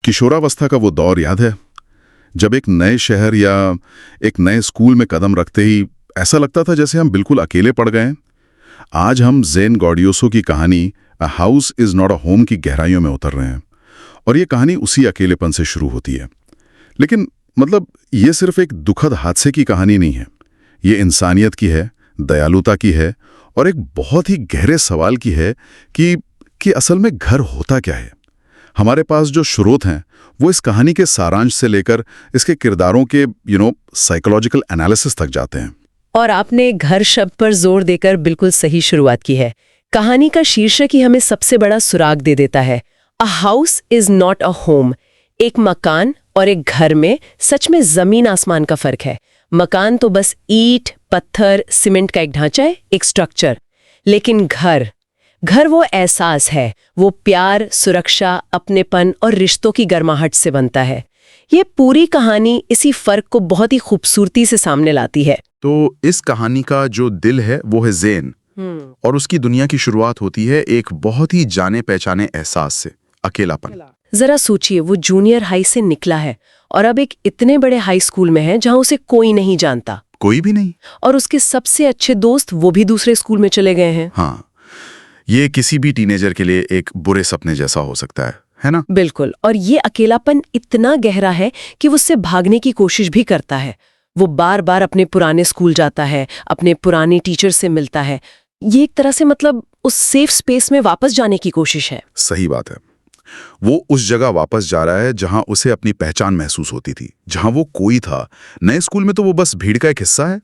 किशोरावस्था का वो दौर याद है जब एक नए शहर या एक नए स्कूल में कदम रखते ही ऐसा लगता था जैसे हम बिल्कुल अकेले पड़ गए हैं। आज हम ज़ेन गॉडियोसो की कहानी a house is not a home की गहराइयों में उतर रहे हैं और ये कहानी उसी अकेलेपन से शुरू होती है। लेकिन मतलब ये सिर्फ एक दुखद हादसे की कहानी नहीं है, ये इंसानियत की है, दयालुता की है और एक बहुत ही गहरे सवाल की है कि असल में घर होता क्या है। हमारे पास जो स्रोत हैं वो इस कहानी के सारांश से लेकर इसके किरदारों के साइकोलॉजिकल एनालिसिस तक जाते हैं। और आपने घर शब्द पर जोर देकर बिल्कुल सही शुरुआत की है। कहानी का शीर्षक ही हमें सबसे बड़ा सुराग दे देता है। A house is not a home. एक मकान और एक घर में सच में जमीन आसमान का फर्क है। मकान तो बस ईंट, पत्थर, सीमेंट का एक ढांचा है, एक स्ट्रक्चर। लेकिन घर वो एहसास है, वो प्यार, सुरक्षा, अपनेपन और रिश्तों की गर्माहट से बनता है। ये पूरी कहानी इसी फर्क को बहुत ही खूबसूरती से सामने लाती है। तो इस कहानी का जो दिल है वो है ज़ेन, और उसकी दुनिया की शुरुआत होती है एक बहुत ही जाने पहचाने एहसास से, अकेलापन। जरा सोचिए, वो जूनियर हाई से निकला है और अब एक इतने बड़े हाई स्कूल में है जहां उसे कोई नहीं जानता, कोई भी नहीं। और उसके सबसे अच्छे दोस्त वो भी दूसरे स्कूल में चले गए हैं। हाँ, ये किसी भी टीनेजर के लिए एक बुरे सपने जैसा हो सकता है ना? बिल्कुल। और ये अकेलापन इतना गहरा है कि वो उससे भागने की कोशिश भी करता है। वो बार बार अपने पुराने स्कूल जाता है, अपने पुराने टीचर से मिलता है। ये एक तरह से मतलब उस सेफ स्पेस में वापस जाने की कोशिश है। सही बात है। वो उस जगह वापस जा रहा है जहां उसे अपनी पहचान महसूस होती थी, जहां वो कोई था। नए स्कूल में तो वो बस भीड़ का एक हिस्सा है।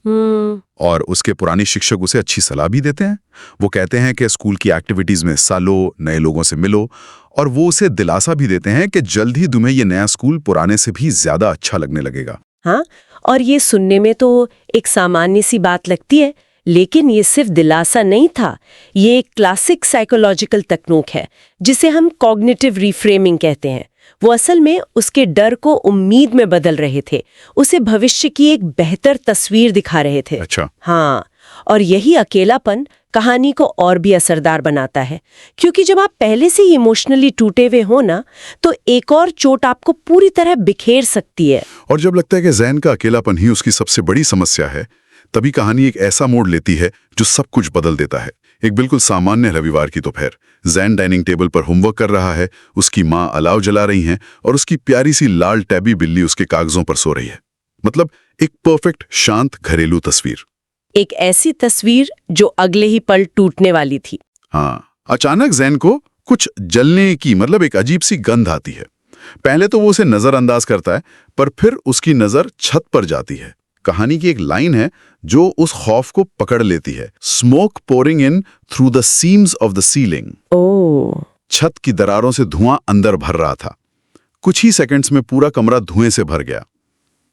और उसके पुराने शिक्षक उसे अच्छी सलाह भी देते हैं। वो कहते हैं कि स्कूल की एक्टिविटीज में हिस्सा लो, नए लोगों से मिलो, और वो उसे दिलासा भी देते हैं कि जल्द ही तुम्हें ये नया स्कूल पुराने से भी ज्यादा अच्छा लगने लगेगा। हाँ, और ये सुनने में तो एक सामान्य सी बात लगती है, लेकिन ये सिर्फ दिलासा नहीं था। ये एक क्लासिक साइकोलॉजिकल तकनीक है जिसे हम कॉग्निटिव रिफ्रेमिंग कहते हैं। वो असल में उसके डर को उम्मीद में बदल रहे थे, उसे भविष्य की एक बेहतर तस्वीर दिखा रहे थे। अच्छा। हाँ, और यही अकेलापन कहानी को और भी असरदार बनाता है, क्योंकि जब आप पहले से ही इमोशनली टूटे हुए हो ना, तो एक और चोट आपको पूरी तरह बिखेर सकती है। और जब लगता है कि ज़ैन का अकेलापन ही उसकी सबसे बड़ी समस्या है, तभी कहानी एक ऐसा मोड़ लेती है जो सब कुछ बदल देता है। एक बिल्कुल सामान्य रविवार की दोपहर, ज़ैन डाइनिंग टेबल पर होमवर्क कर रहा है, उसकी माँ अलाव जला रही हैं और उसकी प्यारी सी लाल टैबी बिल्ली उसके कागजों पर सो रही है। मतलब एक परफेक्ट शांत घरेलू तस्वीर। एक ऐसी तस्वीर जो अगले ही पल टूटने वाली थी। हाँ, अचानक ज़ैन को कुछ जलने की मतलब एक अजीब सी गंध आती है। पहले तो वो उसे नजरअंदाज करता है, पर फिर उसकी नजर छत पर जाती है। कहानी की एक लाइन है जो उस खौफ को पकड़ लेती है। Smoke pouring in through the seams of the ceiling. Oh. छत की दरारों से धुआं अंदर भर रहा था। कुछ ही सेकंड्स में पूरा कमरा धुएं से भर गया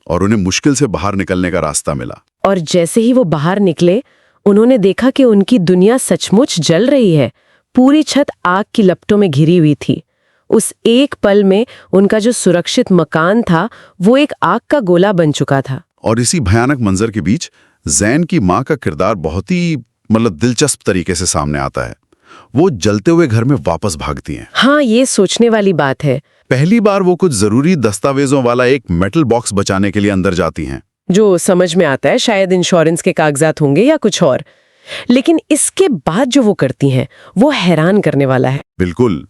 और उन्हें मुश्किल से बाहर निकलने का रास्ता मिला। और जैसे ही वो बाहर निकले, उन्होंने देखा कि उनकी दुनिया सचमुच जल रही है। पूरी छत आग की लपटों में घिरी हुई थी। उस एक पल में उनका जो सुरक्षित मकान था वो एक आग का गोला बन चुका था। और इसी भयानक मंजर के बीच ज़ैन की माँ का किरदार बहुत ही दिलचस्प तरीके से सामने आता है। वो जलते हुए घर में वापस भागती हैं। हाँ, ये सोचने वाली बात है। पहली बार वो कुछ जरूरी दस्तावेजों वाला एक मेटल बॉक्स बचाने के लिए अंदर जाती हैं, जो समझ में आता है शायद इंश्योरेंस के कागजात होंगे या कुछ और। लेकिन इसके बाद जो वो करती हैं वो हैरान करने वाला है। बिल्कुल।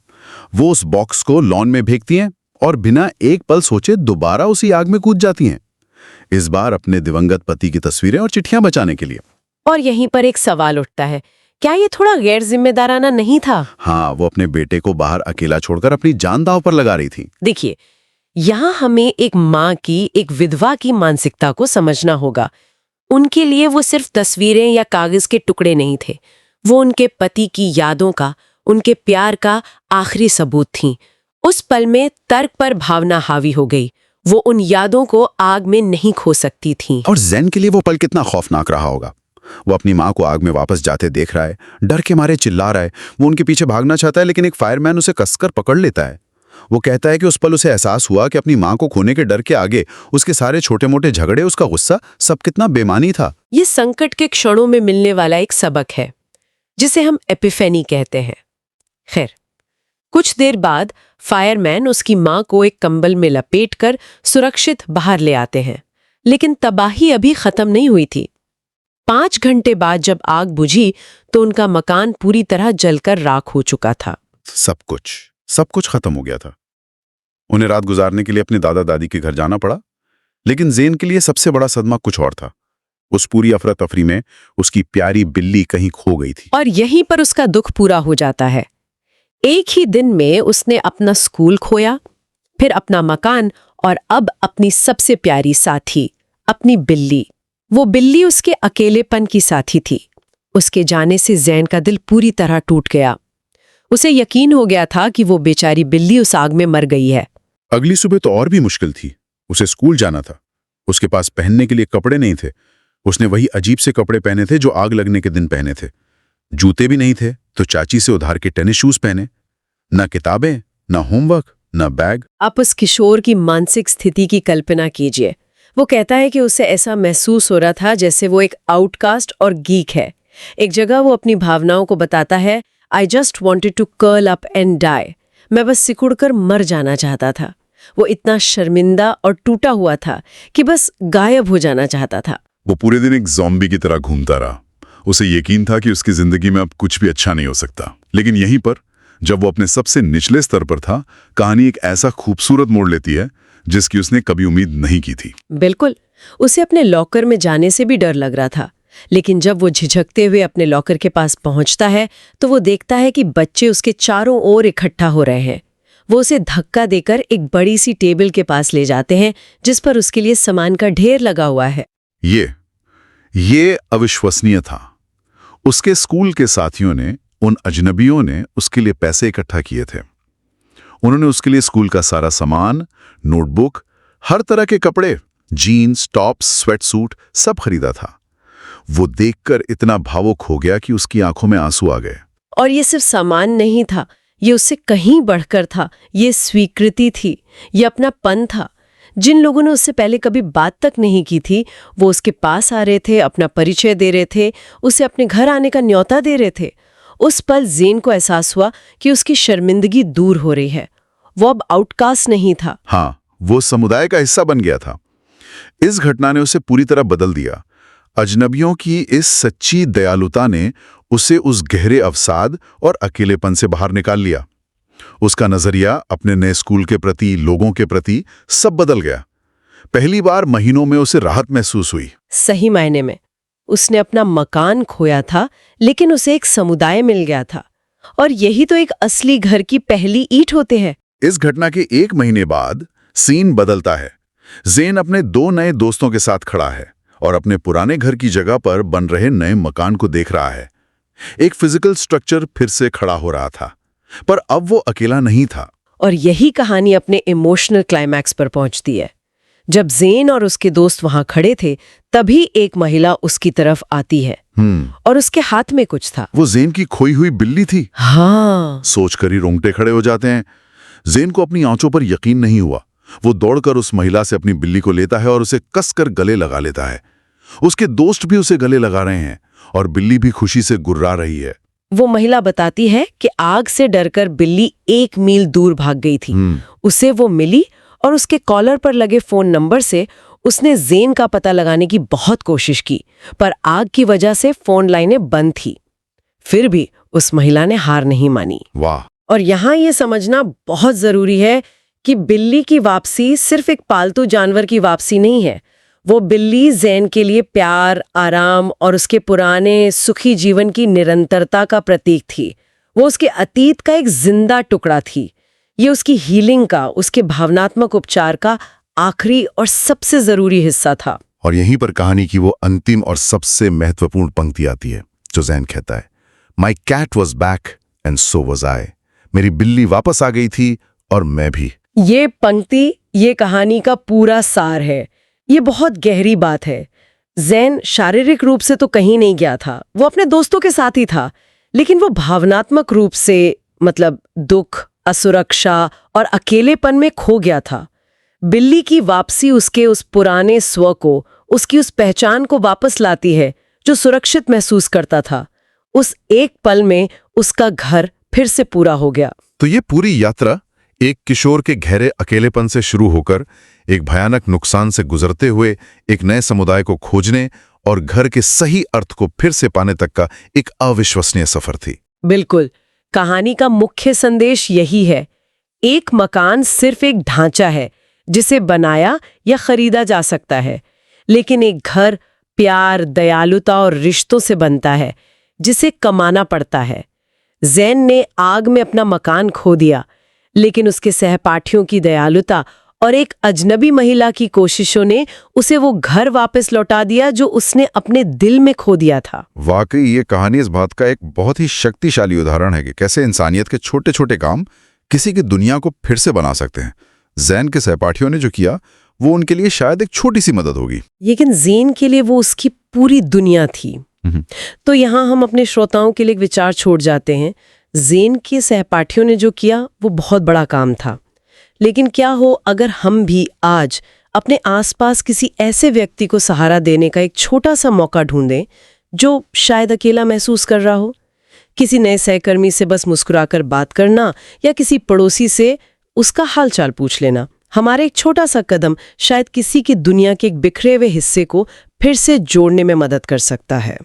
वो उस बॉक्स को लॉन में फेंकती हैं और बिना एक पल सोचे दोबारा उसी आग में कूद जाती हैं, इस बार अपने दिवंगत पति की तस्वीरें और चिट्ठियां बचाने के लिए। और यहीं पर एक सवाल उठता है, क्या ये थोड़ा गैर जिम्मेदाराना नहीं था? हाँ, वो अपने बेटे को बाहर अकेला छोड़कर अपनी जान दांव पर लगा रही थी। देखिए, यहाँ हमें एक माँ की, एक विधवा की मानसिकता को समझना होगा। उनके लिए वो सिर्फ तस्वीरें या कागज के टुकड़े नहीं थे, वो उनके पति की यादों का, उनके प्यार का आखिरी सबूत थीं। उस पल में तर्क पर भावना हावी हो गई। वो उन यादों को आग में नहीं खो सकती थीं। और ज़ैन के लिए वो पल कितना खौफनाक रहा होगा। वो अपनी माँ को आग में वापस जाते देख रहा है, डर के मारे चिल्ला रहा है। वो उनके पीछे भागना चाहता है, लेकिन एक फायरमैन उसे कसकर पकड़ लेता है। वो कहता है कि उस पल उसे एहसास हुआ कि अपनी माँ को खोने के डर के आगे उसके सारे छोटे मोटे झगड़े, उसका गुस्सा, सब कितना बेमानी था। ये संकट के क्षणों में मिलने वाला एक सबक है जिसे हम एपिफेनी कहते हैं। खैर, कुछ देर बाद फायरमैन उसकी मां को एक कंबल में लपेटकर सुरक्षित बाहर ले आते हैं, लेकिन तबाही अभी खत्म नहीं हुई थी। 5 घंटे बाद जब आग बुझी तो उनका मकान पूरी तरह जलकर राख हो चुका था। सब कुछ खत्म हो गया था। उन्हें रात गुजारने के लिए अपने दादा दादी के घर जाना पड़ा, लेकिन ज़ेन के लिए सबसे बड़ा सदमा कुछ और था। उस पूरी अफरा तफरी में उसकी प्यारी बिल्ली कहीं खो गई थी। और यहीं पर उसका दुख पूरा हो जाता है। एक ही दिन में उसने अपना स्कूल खोया, फिर अपना मकान और अब अपनी सबसे प्यारी साथी, अपनी बिल्ली। वो बिल्ली उसके अकेलेपन की साथी थी। उसके जाने से ज़ैन का दिल पूरी तरह टूट गया। उसे यकीन हो गया था कि वो बेचारी बिल्ली उस आग में मर गई है। अगली सुबह तो और भी मुश्किल थी। उसे स्कूल जाना था। उसके पास पहनने के लिए कपड़े नहीं थे। उसने वही अजीब से कपड़े पहने थे जो आग लगने के दिन पहने थे। जूते भी नहीं थे तो चाची से उधार के टेनिस शूज पहने। न किताबें, न होमवर्क, न बैग। आप उस किशोर की मानसिक स्थिति की कल्पना कीजिए। वो कहता है कि उसे ऐसा महसूस हो रहा था जैसे वो एक आउटकास्ट और गीक है। एक जगह वो अपनी भावनाओं को बताता है, I just wanted to curl up and die. मैं बस सिकुड़कर मर जाना चाहता था। वो इतना शर्मिंदा और टूटा हुआ था कि बस गायब हो जाना चाहता था। वो पूरे दिन एक ज़ॉम्बी की तरह घूमता रहा। उसे यकीन था कि उसकी जिंदगी में अब कुछ भी अच्छा नहीं हो सकता। लेकिन यहीं पर, जब वो अपने सबसे निचले स्तर पर था, कहानी एक ऐसा खूबसूरत मोड़ लेती है जिसकी उसने कभी उम्मीद नहीं की थी। बिल्कुल। उसे अपने लॉकर में जाने से भी डर लग रहा था, लेकिन जब वो झिझकते हुए अपने लॉकर के पास पहुंचता है तो वो देखता है कि बच्चे उसके चारों ओर इकट्ठा हो रहे हैं। वो उसे धक्का देकर एक बड़ी सी टेबल के पास ले जाते हैं जिस पर उसके लिए सामान का ढेर लगा हुआ है। ये अविश्वसनीय था। उसके स्कूल के साथियों ने, उन अजनबियों ने उसके लिए पैसे इकट्ठा किए थे। उन्होंने उसके लिए स्कूल का सारा सामान, नोटबुक, हर तरह के कपड़े, जीन्स, टॉप्स, स्वेटसूट सब खरीदा था। वो देखकर इतना भावुक हो गया कि उसकी आंखों में आंसू आ गए। और ये सिर्फ सामान नहीं था, ये उससे कहीं बढ़कर था। ये स्वीकृति थी, ये अपनापन था। जिन लोगों ने उससे पहले कभी बात तक नहीं की थी, वो उसके पास आ रहे थे, अपना परिचय दे रहे थे, उसे अपने घर आने का न्योता दे रहे थे। उस पल ज़ेन को एहसास हुआ कि उसकी शर्मिंदगी दूर हो रही है। वो अब आउटकास्ट नहीं था। हाँ, वो समुदाय का हिस्सा बन गया था। इस घटना ने उसे पूरी तरह बदल दिया। अजनबियों की इस सच्ची दयालुता ने उसे उस गहरे अवसाद और अकेलेपन से बाहर निकाल लिया। उसका नजरिया अपने नए स्कूल के प्रति, लोगों के प्रति सब बदल गया। पहली बार महीनों में उसे राहत महसूस हुई। सही मायने में उसने अपना मकान खोया था, लेकिन उसे एक समुदाय मिल गया था। और यही तो एक असली घर की पहली ईंट होते हैं। इस घटना के 1 महीने बाद सीन बदलता है। ज़ेन अपने 2 नए दोस्तों के साथ खड़ा है और अपने पुराने घर की जगह पर बन रहे नए मकान को देख रहा है। एक फिजिकल स्ट्रक्चर फिर से खड़ा हो रहा था, पर अब वो अकेला नहीं था। और यही कहानी अपने इमोशनल क्लाइमैक्स पर पहुंचती है। जब ज़ेन और उसके दोस्त वहां खड़े थे, तभी एक महिला उसकी तरफ आती है और उसके हाथ में कुछ था। वो ज़ेन की खोई हुई बिल्ली थी। हाँ, सोचकर ही रोंगटे खड़े हो जाते हैं। ज़ेन को अपनी आंचों पर यकीन नहीं हुआ। वो दौड़कर उस महिला से अपनी बिल्ली को लेता है और उसे कसकर गले लगा लेता है। उसके दोस्त भी उसे गले लगा रहे हैं और बिल्ली भी खुशी से गुर्रा रही है। वो महिला बताती है कि आग से डरकर बिल्ली 1 मील दूर भाग गई थी। उसे वो मिली और उसके कॉलर पर लगे फोन नंबर से उसने ज़ेन का पता लगाने की बहुत कोशिश की, पर आग की वजह से फोन लाइनें बंद थी। फिर भी उस महिला ने हार नहीं मानी। वाह! और यहाँ ये समझना बहुत जरूरी है कि बिल्ली की वापसी सिर्फ एक पालतू जानवर की वापसी नहीं है। वो बिल्ली ज़ेन के लिए प्यार, आराम और उसके पुराने सुखी जीवन की निरंतरता का प्रतीक थी। वो उसके अतीत का एक जिंदा टुकड़ा थी। ये उसकी हीलिंग का, उसके भावनात्मक उपचार का आखिरी और सबसे जरूरी हिस्सा था। और यहीं पर कहानी की वो अंतिम और सबसे महत्वपूर्ण पंक्ति आती है जो ज़ेन कहता है, my cat was back and so was I. मेरी बिल्ली वापस आ गई थी और मैं भी। ये पंक्ति ये कहानी का पूरा सार है। ये बहुत गहरी बात है। ज़ेन शारीरिक रूप से तो कहीं नहीं गया था, वो अपने दोस्तों के साथ ही था, लेकिन वो भावनात्मक रूप से, मतलब दुख, असुरक्षा और अकेलेपन में खो गया था। बिल्ली की वापसी उसके उस पुराने स्व को, उसकी उस पहचान को वापस लाती है जो सुरक्षित महसूस करता था। उस एक पल में उसका घर फिर से पूरा हो गया। तो ये पूरी यात्रा एक किशोर के गहरे अकेलेपन से शुरू होकर एक भयानक नुकसान से गुजरते हुए एक नए समुदाय को खोजने और घर के सही अर्थ को फिर से पाने तक का एक अविश्वसनीय सफर थी। बिल्कुल, कहानी का मुख्य संदेश यही है, एक मकान सिर्फ एक ढांचा है जिसे बनाया या खरीदा जा सकता है, लेकिन एक घर प्यार, दयालुता और रिश्तों से बनता है जिसे कमाना पड़ता है। ज़ैन ने आग में अपना मकान खो दिया, लेकिन उसके सहपाठियों की दयालुता और एक अजनबी महिला की कोशिशों ने उसे वो घर वापस लौटा दिया जो उसने अपने दिल में खो दिया था। वाकई ये कहानी इस बात का एक बहुत ही शक्तिशाली उदाहरण है कि कैसे इंसानियत के छोटे छोटे काम किसी की दुनिया को फिर से बना सकते हैं। ज़ैन के सहपाठियों ने जो किया वो उनके लिए शायद एक छोटी सी मदद होगी, लेकिन ज़ैन के लिए वो उसकी पूरी दुनिया थी। तो यहाँ हम अपने श्रोताओं के लिए एक विचार छोड़ जाते हैं। ज़ैन के सहपाठियों ने जो किया वो बहुत बड़ा काम था, लेकिन क्या हो अगर हम भी आज अपने आसपास किसी ऐसे व्यक्ति को सहारा देने का एक छोटा सा मौका ढूंढें जो शायद अकेला महसूस कर रहा हो। किसी नए सहकर्मी से बस मुस्कुराकर बात करना या किसी पड़ोसी से उसका हालचाल पूछ लेना। हमारा एक छोटा सा कदम शायद किसी की दुनिया के एक बिखरे हुए हिस्से को फिर से जोड़ने में मदद कर सकता है।